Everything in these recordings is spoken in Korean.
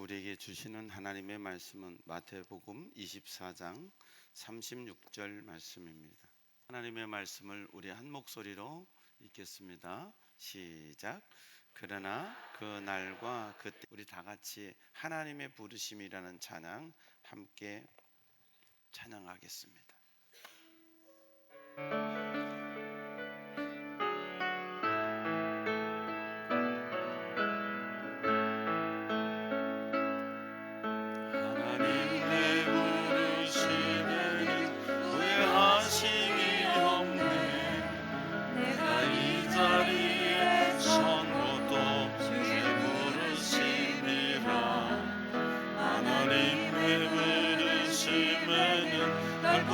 우리에게 주시는 하나님의 말씀은 마태복음 24장 36절 말씀입니다. 하나님의 말씀을 우리 한 목소리로 읽겠습니다. 시작. 그러나 그 날과 그때 우리 다 같이 하나님의 부르심이라는 찬양 함께 찬양하겠습니다.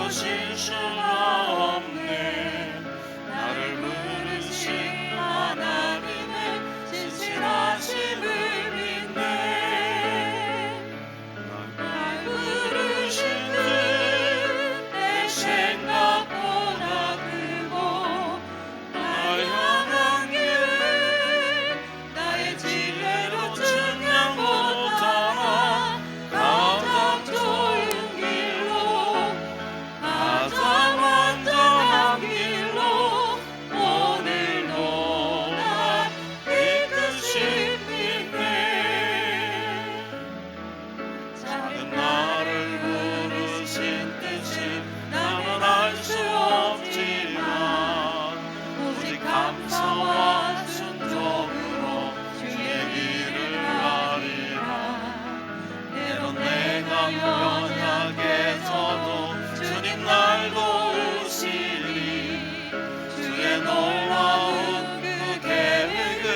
쉴 수가 없네. 나를 부르신 하나님의 진실하심을 믿네. 날 부르신 듯 내 생각보다 크고 날 향한 길 나의 지혜로 증명 못하나 가장 좋은 길로 가장 완전한 길로 오늘도 날 이끄신 믿네. 작은 나를 부르신 뜻을 나는 알 수 없지만 오직 감사와 순종으로 주의 길을 가리라. 때론 내가 연약해져도 주님 날 도우시니 주의 놀라운 그 계획을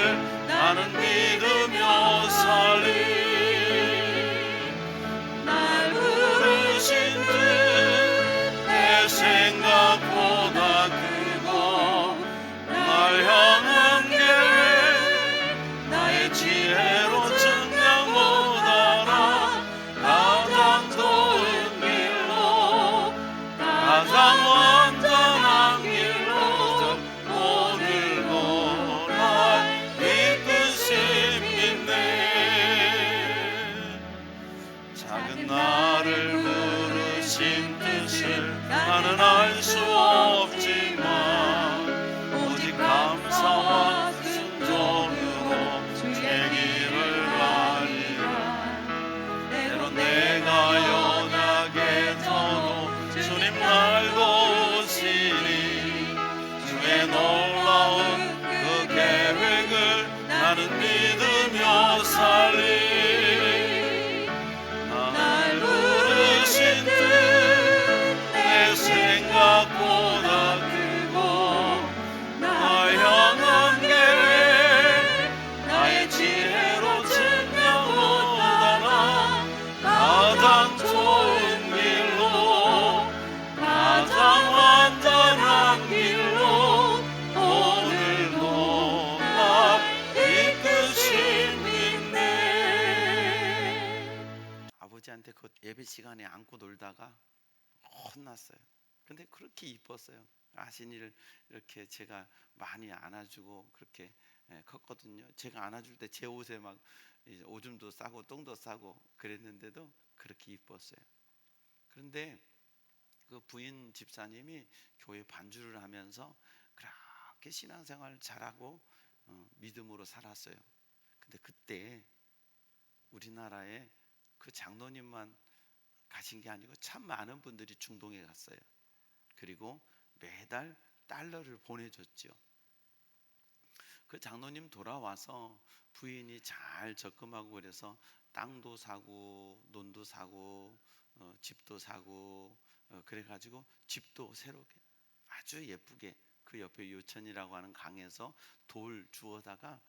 나는 믿으며 살리. 날 부르신 듯 내 생각보다 크고 날 향한 길 나의 지혜로 증명 못하나 가장 좋은 길로 가장 완전한 길로 오늘도 날 이끄신 믿네. 작은 나를 부르신 뜻을 나는 알 수 없지만 오직 감사와 순종으로 주의 길을 가리라. 때론 내가 연약해져도 주님 날 도우시니 주의 놀라운 그 계획을 나는 믿으며 살리. 날 부르신 듯 내 생각보다 크고 날 향한 길 나의 지혜로 증명 못하나 가장 좋은 길로 가장 완전한 길로 오늘도 날 이끄신 믿네. 아버지한테 그 예배 시간에 안고 놀다가 혼났어요. 근데 그렇게 이뻤어요. 아신이를 이렇게 제가 많이 안아주고 그렇게 컸거든요. 제가 안아줄 때 제 옷에 막 이제 오줌도 싸고 똥도 싸고 그랬는데도 그렇게 이뻤어요. 그런데 그 부인 집사님이 교회 반주를 하면서 그렇게 신앙생활 잘하고 믿음으로 살았어요. 근데 그때 우리나라에 그 장로님만 가신 게 아니고 참 많은 분들이 중동에 갔어요. 그리고 매달 달러를 보내줬죠. 그 장로님 돌아와서 부인이 잘 적금하고 그래서 땅도 사고 논도 사고 집도 사고 그래가지고 집도 새롭게 아주 예쁘게 그 옆에 요천이라고 하는 강에서 돌 주워다가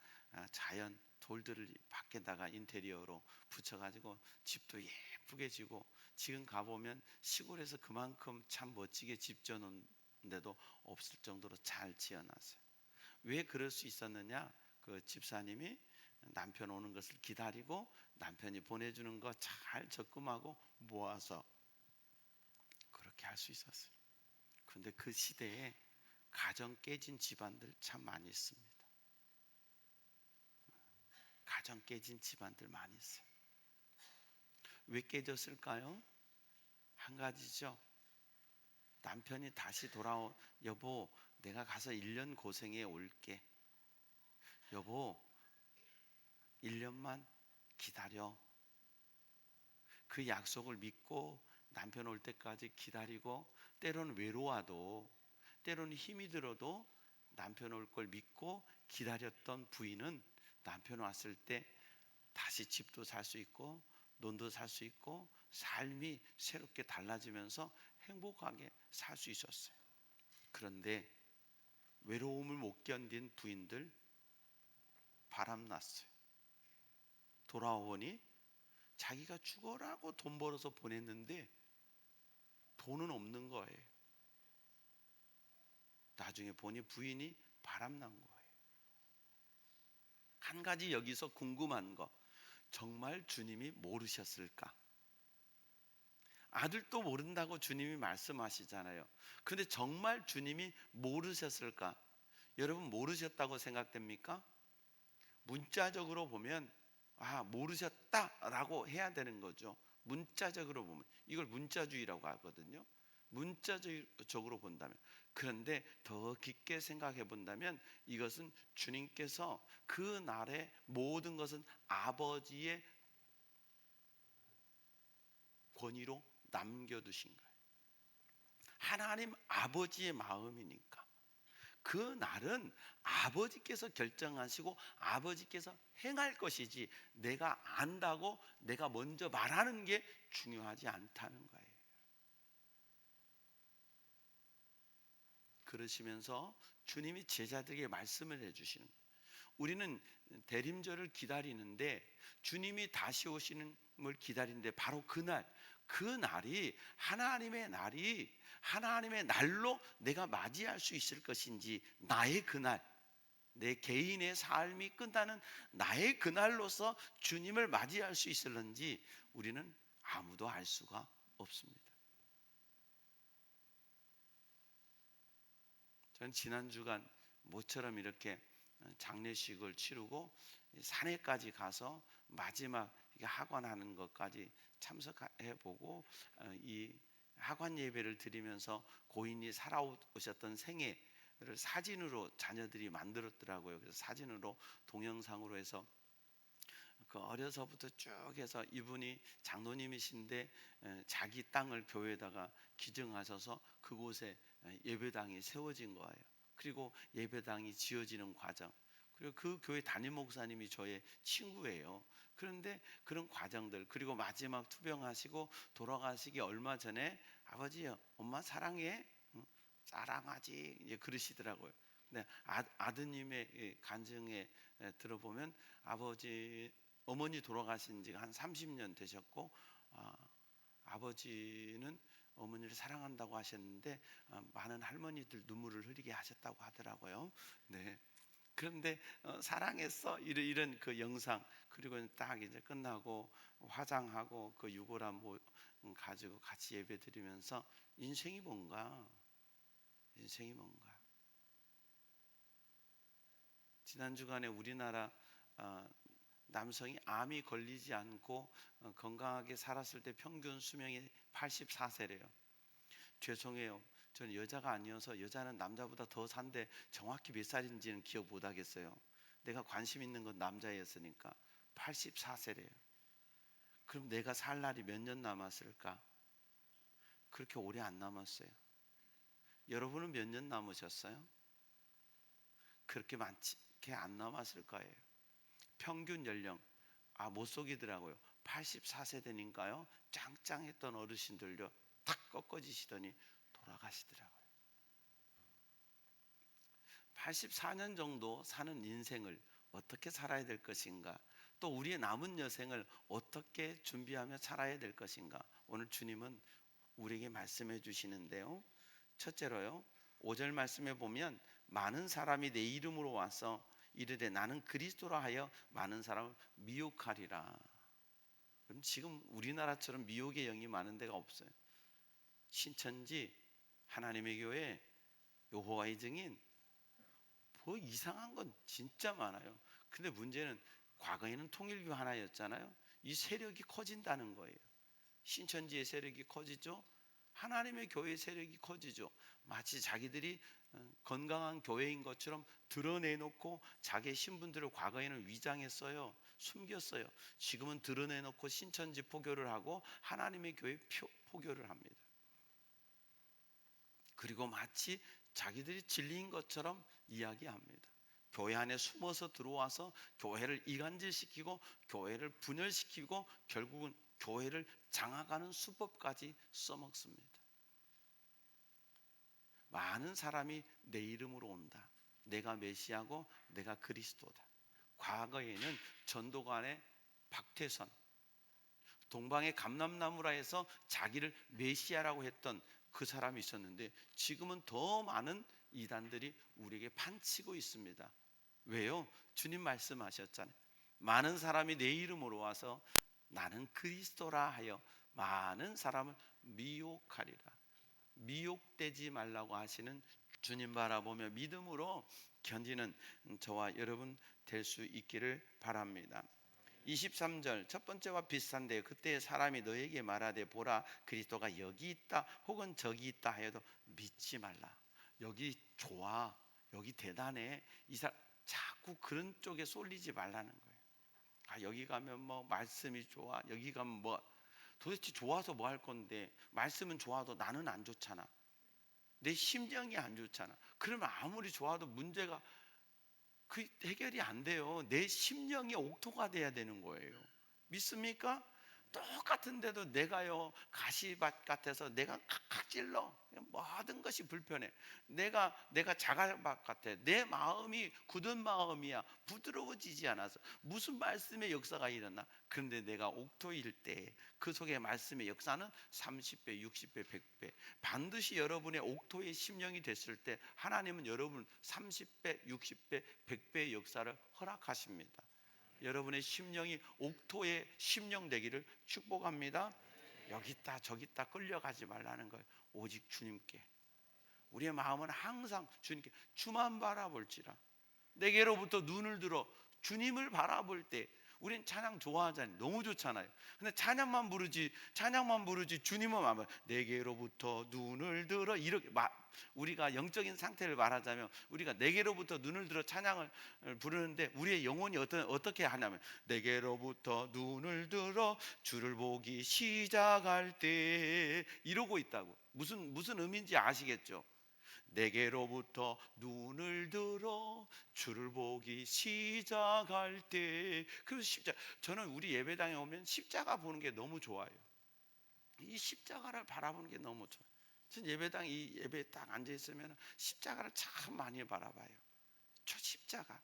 자연 돌들을 밖에다가 인테리어로 붙여가지고 집도 예쁘게 지고 지금 가보면 시골에서 그만큼 참 멋지게 집 지어놓은데도 없을 정도로 잘 지어놨어요. 왜 그럴 수 있었느냐? 그 집사님이 남편 오는 것을 기다리고 남편이 보내주는 거 잘 적금하고 모아서 그렇게 할 수 있었어요. 그런데 그 시대에 가정 깨진 집안들 참 많이 있습니다. 가정 깨진 집안들 많이 있어요. 왜 깨졌을까요? 한 가지죠. 남편이 다시 여보, 내가 가서 1년 고생해 올게. 여보, 1년만 기다려. 그 약속을 믿고 남편 올 때까지 기다리고, 때로는 외로워도, 때로는 힘이 들어도 남편 올 걸 믿고 기다렸던 부인은 남편 왔을 때 다시 집도 살 수 있고 돈도 살 수 있고 삶이 새롭게 달라지면서 행복하게 살 수 있었어요. 그런데 외로움을 못 견딘 부인들 바람났어요. 돌아오니 자기가 죽어라고 돈 벌어서 보냈는데 돈은 없는 거예요. 나중에 보니 부인이 바람난 거예요. 한 가지 여기서 궁금한 거, 정말 주님이 모르셨을까? 아들도 모른다고 주님이 말씀하시잖아요. 근데 정말 주님이 모르셨을까? 여러분, 모르셨다고 생각됩니까? 문자적으로 보면 모르셨다라고 해야 되는 거죠. 문자적으로 보면 이걸 문자주의라고 하거든요. 문자적으로 본다면. 그런데 더 깊게 생각해 본다면 이것은 주님께서 그 날의 모든 것은 아버지의 권위로 남겨두신 거예요. 하나님 아버지의 마음이니까 그 날은 아버지께서 결정하시고 아버지께서 행할 것이지 내가 안다고 내가 먼저 말하는 게 중요하지 않다는 거예요. 그러시면서 주님이 제자들에게 말씀을 해주시는 거예요. 우리는 대림절을 기다리는데 주님이 다시 오시는 걸 기다리는데 바로 그날이 하나님의 날로 내가 맞이할 수 있을 것인지, 나의 그날, 내 개인의 삶이 끝나는 나의 그날로서 주님을 맞이할 수 있을런지 우리는 아무도 알 수가 없습니다. 저는 지난 주간 모처럼 이렇게 장례식을 치르고 산에까지 가서 마지막 하관하는 것까지 참석해보고 이 하관 예배를 드리면서 고인이 살아오셨던 생애를 사진으로 자녀들이 만들었더라고요. 그래서 사진으로 동영상으로 해서 그 어려서부터 쭉 해서 이분이 장로님이신데 자기 땅을 교회에다가 기증하셔서 그곳에 예배당이 세워진 거예요. 그리고 예배당이 지어지는 과정, 그리고 그 교회 담임 목사님이 저의 친구예요. 그런데 그런 과정들, 그리고 마지막 투병하시고 돌아가시기 얼마 전에 아버지요, 엄마 사랑해, 응? 사랑하지, 이제 그러시더라고요. 근데 아드님의 간증에 들어보면 어머니 돌아가신 지가 한 30년 되셨고 아버지는 어머니를 사랑한다고 하셨는데 많은 할머니들 눈물을 흘리게 하셨다고 하더라고요. 네. 그런데 사랑했어 이런 그 영상, 그리고 딱 이제 끝나고 화장하고 그 유골함 가지고 같이 예배드리면서 인생이 뭔가. 지난 주간에 우리나라 남성이 암이 걸리지 않고 건강하게 살았을 때 평균 수명이 84세래요. 죄송해요. 저는 여자가 아니어서, 여자는 남자보다 더 산데 정확히 몇 살인지는 기억 못 하겠어요. 내가 관심 있는 건 남자였으니까. 84세래요. 그럼 내가 살 날이 몇 년 남았을까? 그렇게 오래 안 남았어요. 여러분은 몇 년 남으셨어요? 그렇게 많게 안 남았을 거예요. 평균 연령 못 속이더라고요. 84세 되니까요, 짱짱했던 어르신들도 탁 꺾어지시더니 돌아가시더라고요. 84년 정도 사는 인생을 어떻게 살아야 될 것인가, 또 우리의 남은 여생을 어떻게 준비하며 살아야 될 것인가, 오늘 주님은 우리에게 말씀해 주시는데요. 첫째로요, 5절 말씀에 보면 많은 사람이 내 이름으로 와서 이르되 나는 그리스도라 하여 많은 사람을 미혹하리라. 그럼 지금 우리나라처럼 미혹의 영이 많은 데가 없어요. 신천지, 하나님의 교회, 여호와의 증인, 뭐 이상한 건 진짜 많아요. 근데 문제는 과거에는 통일교 하나였잖아요. 이 세력이 커진다는 거예요. 신천지의 세력이 커지죠. 하나님의 교회의 세력이 커지죠. 마치 자기들이 건강한 교회인 것처럼 드러내놓고 자기의 신분들을 과거에는 위장했어요. 숨겼어요. 지금은 드러내놓고 신천지 포교를 하고 하나님의 교회 포교를 합니다. 그리고 마치 자기들이 진리인 것처럼 이야기합니다. 교회 안에 숨어서 들어와서 교회를 이간질시키고 교회를 분열시키고 결국은 교회를 장악하는 수법까지 써먹습니다. 많은 사람이 내 이름으로 온다. 내가 메시아고 내가 그리스도다. 과거에는 전도관의 박태선, 동방의 감람나무라에서 자기를 메시아라고 했던 그 사람이 있었는데 지금은 더 많은 이단들이 우리에게 판치고 있습니다. 왜요? 주님 말씀하셨잖아요. 많은 사람이 내 이름으로 와서 나는 그리스도라 하여 많은 사람을 미혹하리라. 미혹되지 말라고 하시는 주님 바라보며 믿음으로 견디는 저와 여러분 될 수 있기를 바랍니다. 23절 첫 번째와 비슷한데 그때 사람이 너에게 말하되 보라 그리스도가 여기 있다 혹은 저기 있다 하여도 믿지 말라. 여기 좋아, 여기 대단해, 이 사람 자꾸 그런 쪽에 쏠리지 말라는 거예요. 아, 여기 가면 뭐 말씀이 좋아, 여기 가면 뭐 도대체 좋아서 뭐 할 건데, 말씀은 좋아도 나는 안 좋잖아. 내 심정이 안 좋잖아. 그러면 아무리 좋아도 문제가 그 해결이 안 돼요. 내 심령이 옥토가 돼야 되는 거예요. 믿습니까? 똑같은데도 내가요 가시밭 같아서 내가 칵칵 찔러. 모든 것이 불편해. 내가 자갈밭 같아. 내 마음이 굳은 마음이야. 부드러워지지 않아서 무슨 말씀의 역사가 일어나. 그런데 내가 옥토일 때 그 속에 말씀의 역사는 30배, 60배, 100배. 반드시 여러분의 옥토의 심령이 됐을 때 하나님은 여러분 30배, 60배, 100배의 역사를 허락하십니다. 여러분의 심령이 옥토의 심령 되기를 축복합니다. 여기 있다 저기 있다 끌려가지 말라는 거예요. 오직 주님께. 우리의 마음은 항상 주님께 주만 바라볼지라. 내게로부터 눈을 들어 주님을 바라볼 때 우린 찬양 좋아하잖아요. 너무 좋잖아요. 근데 찬양만 부르지 주님은 안 봐요. 내게로부터 눈을 들어 이렇게 우리가 영적인 상태를 말하자면 우리가 내게로부터 눈을 들어 찬양을 부르는데 우리의 영혼이 어떻게 하냐면 내게로부터 눈을 들어 주를 보기 시작할 때 이러고 있다고. 무슨 의미인지 아시겠죠? 내게로부터 눈을 들어 주를 보기 시작할 때. 그래서 십자가, 저는 우리 예배당에 오면 십자가 보는 게 너무 좋아요. 이 십자가를 바라보는 게 너무 좋아요. 전 예배당 이 예배에 딱 앉아 있으면 십자가를 참 많이 바라봐요. 저 십자가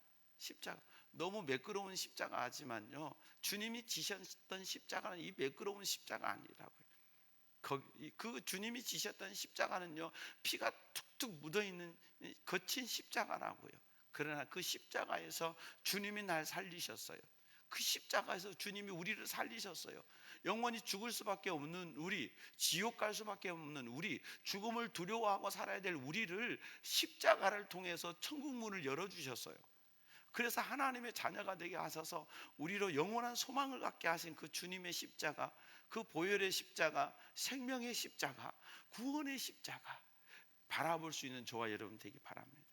너무 매끄러운 십자가 하지만요 주님이 지셨던 십자가는 이 매끄러운 십자가 아니라고요. 그 주님이 지셨던 십자가는요 피가 툭툭 묻어있는 거친 십자가라고요. 그러나 그 십자가에서 주님이 날 살리셨어요. 그 십자가에서 주님이 우리를 살리셨어요. 영원히 죽을 수밖에 없는 우리, 지옥 갈 수밖에 없는 우리, 죽음을 두려워하고 살아야 될 우리를 십자가를 통해서 천국 문을 열어주셨어요. 그래서 하나님의 자녀가 되게 하셔서 우리로 영원한 소망을 갖게 하신 그 주님의 십자가, 그 보혈의 십자가, 생명의 십자가, 구원의 십자가 바라볼 수 있는 저와 여러분 되기 바랍니다.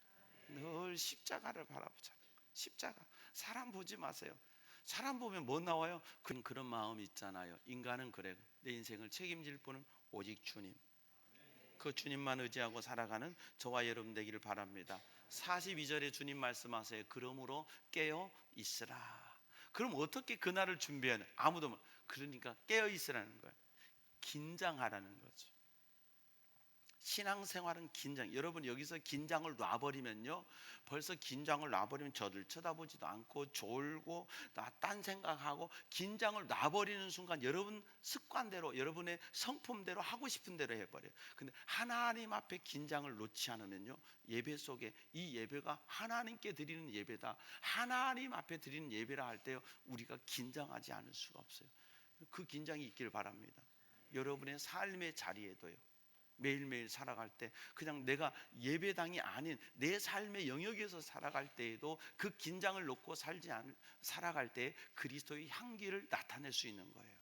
늘 십자가를 바라보자. 십자가. 사람 보지 마세요. 사람 보면 뭐 나와요? 그런 마음이 있잖아요. 인간은 그래. 내 인생을 책임질 분은 오직 주님. 그 주님만 의지하고 살아가는 저와 여러분 되기를 바랍니다. 42절에 주님 말씀하세요. 그러므로 깨어 있으라. 그럼 어떻게 그날을 준비하냐? 아무도 그러니까 깨어 있으라는 거예요. 긴장하라는 거죠. 신앙생활은 긴장. 여러분 여기서 긴장을 놔버리면요 벌써 긴장을 놔버리면 저를 쳐다보지도 않고 졸고 딴 생각하고 긴장을 놔버리는 순간 여러분 습관대로 여러분의 성품대로 하고 싶은 대로 해버려요. 근데 하나님 앞에 긴장을 놓지 않으면요 예배 속에 이 예배가 하나님께 드리는 예배다, 하나님 앞에 드리는 예배라 할 때요 우리가 긴장하지 않을 수가 없어요. 그 긴장이 있기를 바랍니다. 여러분의 삶의 자리에도요 매일매일 살아갈 때 그냥 내가 예배당이 아닌 내 삶의 영역에서 살아갈 때에도 그 긴장을 놓고 살아갈 때 그리스도의 향기를 나타낼 수 있는 거예요.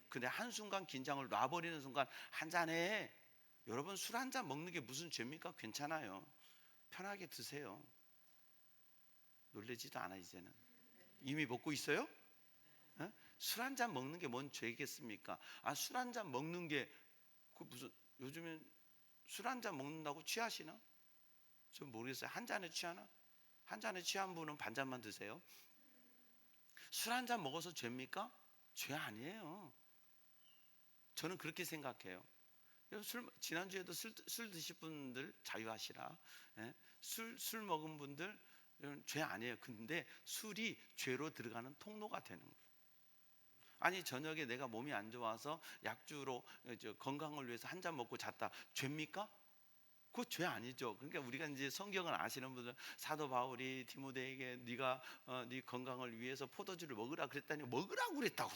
근데 한순간 긴장을 놔버리는 순간 한 잔에, 여러분 술 한 잔 먹는 게 무슨 죄입니까? 괜찮아요. 편하게 드세요. 놀래지도 않아. 이제는 이미 먹고 있어요? 술 한 잔 먹는 게 뭔 죄겠습니까? 술 한 잔 먹는 게 무슨, 요즘엔 술 한 잔 먹는다고 취하시나? 전 모르겠어요. 한 잔에 취하나? 한 잔에 취한 분은 반 잔만 드세요. 술 한 잔 먹어서 죄입니까? 죄 아니에요. 저는 그렇게 생각해요. 지난주에도 술 드실 분들 자유하시라. 술 먹은 분들 죄 아니에요. 근데 술이 죄로 들어가는 통로가 되는 거예요. 아니 저녁에 내가 몸이 안 좋아서 약주로 건강을 위해서 한 잔 먹고 잤다. 죄입니까? 그거 죄 아니죠. 그러니까 우리가 이제 성경을 아시는 분들, 사도 바울이 디모데에게 네가 네 건강을 위해서 포도주를 먹으라 그랬다니 먹으라고 그랬다고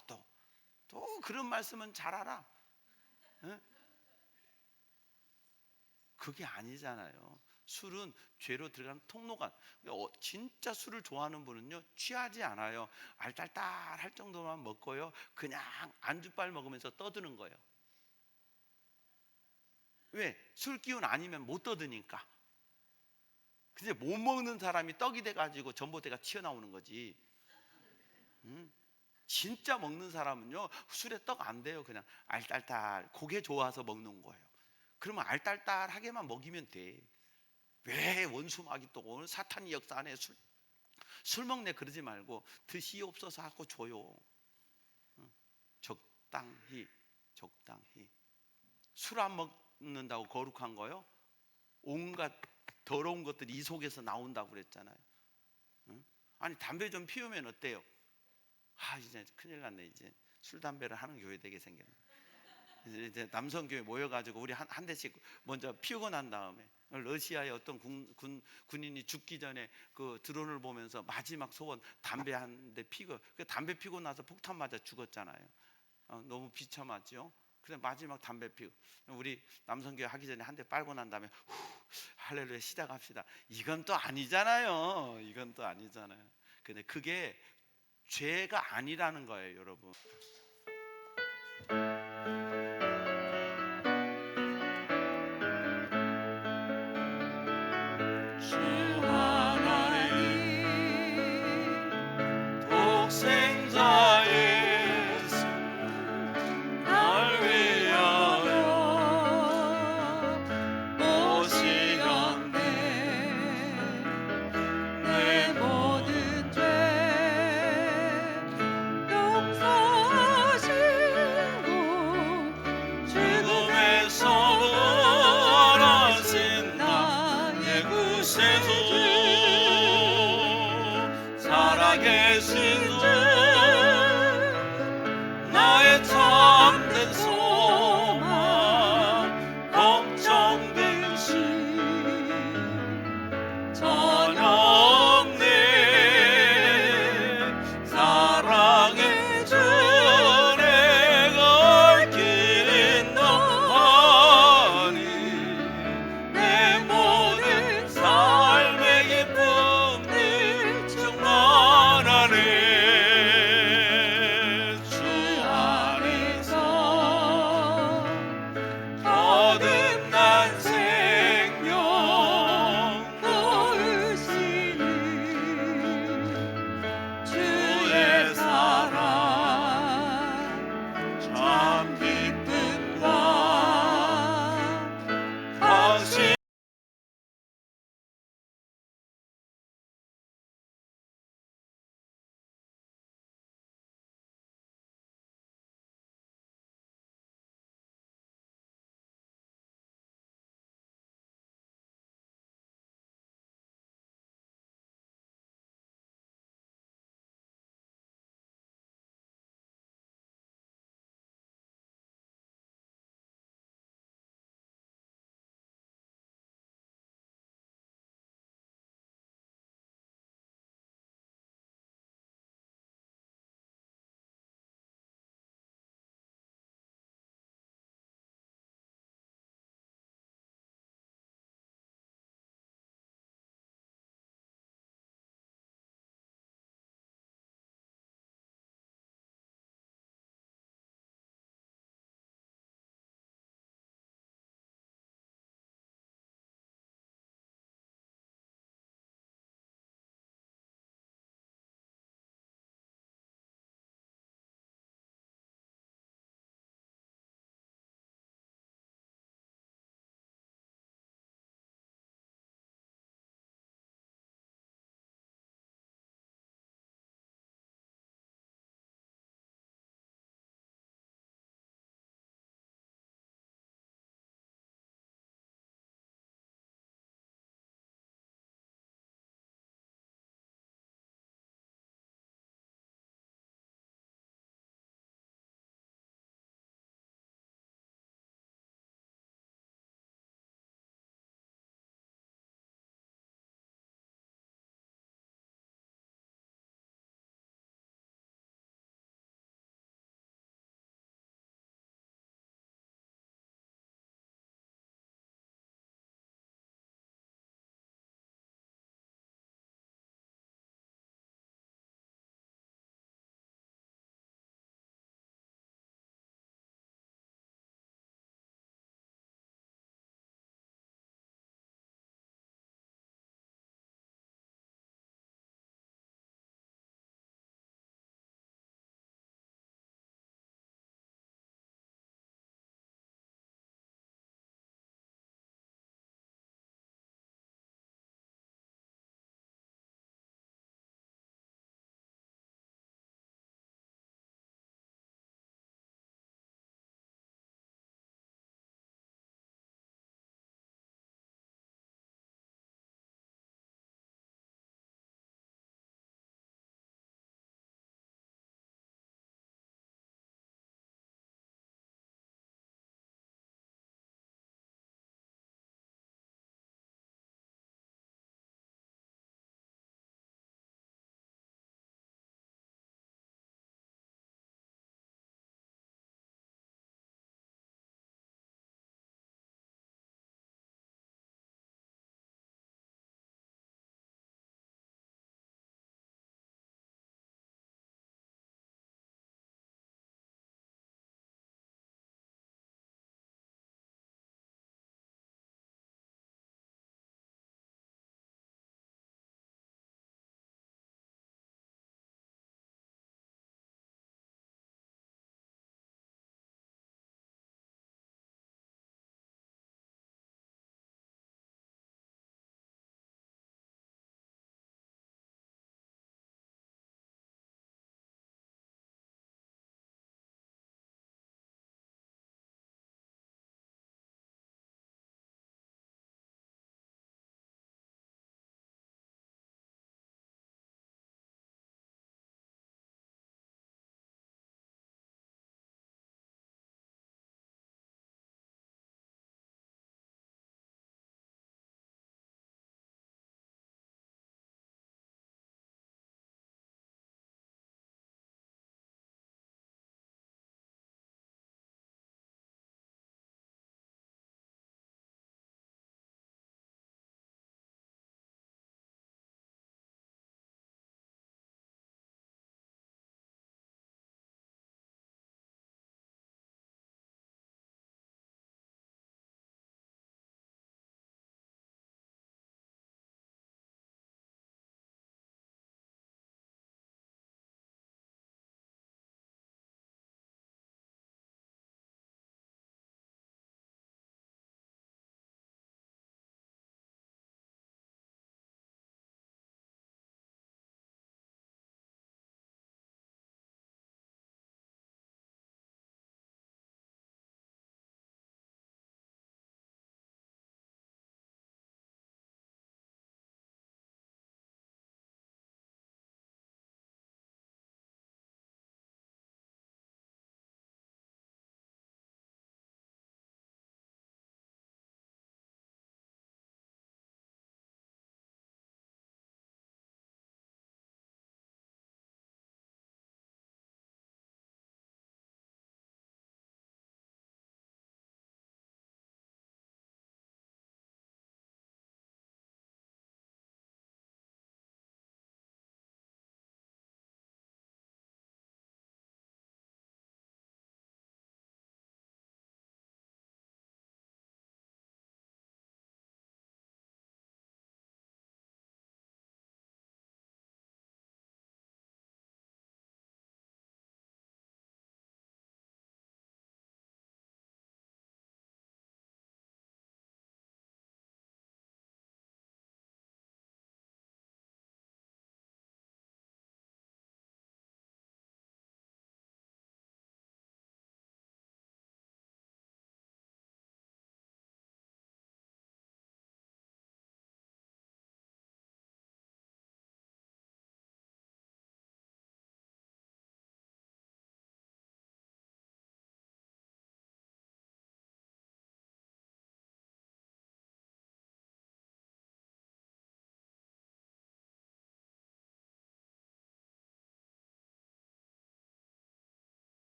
또 그런 말씀은 잘 알아. 그게 아니잖아요. 술은 죄로 들어가는 통로가, 진짜 술을 좋아하는 분은요 취하지 않아요. 알딸딸할 정도만 먹고요 그냥 안주빨 먹으면서 떠드는 거예요. 왜? 술 기운 아니면 못 떠드니까. 근데 못 먹는 사람이 떡이 돼가지고 전봇대가 튀어나오는 거지. 진짜 먹는 사람은요 술에 떡 안 돼요. 그냥 알딸딸, 그게 좋아서 먹는 거예요. 그러면 알딸딸하게만 먹이면 돼. 왜 원수마귀 또 오늘 사탄이 역사하네, 술 먹네 그러지 말고 드시옵소서 하고 줘요. 적당히. 술 안 먹는다고 거룩한 거요? 온갖 더러운 것들이 이 속에서 나온다고 그랬잖아요. 아니 담배 좀 피우면 어때요? 이제 큰일 났네. 이제 술 담배를 하는 교회 되게 생겼네. 이제 남성 교회 모여가지고 우리 한 대씩 먼저 피우고 난 다음에, 러시아의 어떤 군인이 죽기 전에 그 드론을 보면서 마지막 소원 담배 한 대 피고, 담배 피고 나서 폭탄 맞아 죽었잖아요. 너무 비참하죠. 그래 마지막 담배 피고 우리 남성교회 하기 전에 한 대 빨고 난 다음에 할렐루야 시작합시다. 이건 또 아니잖아요. 근데 그게 죄가 아니라는 거예요, 여러분.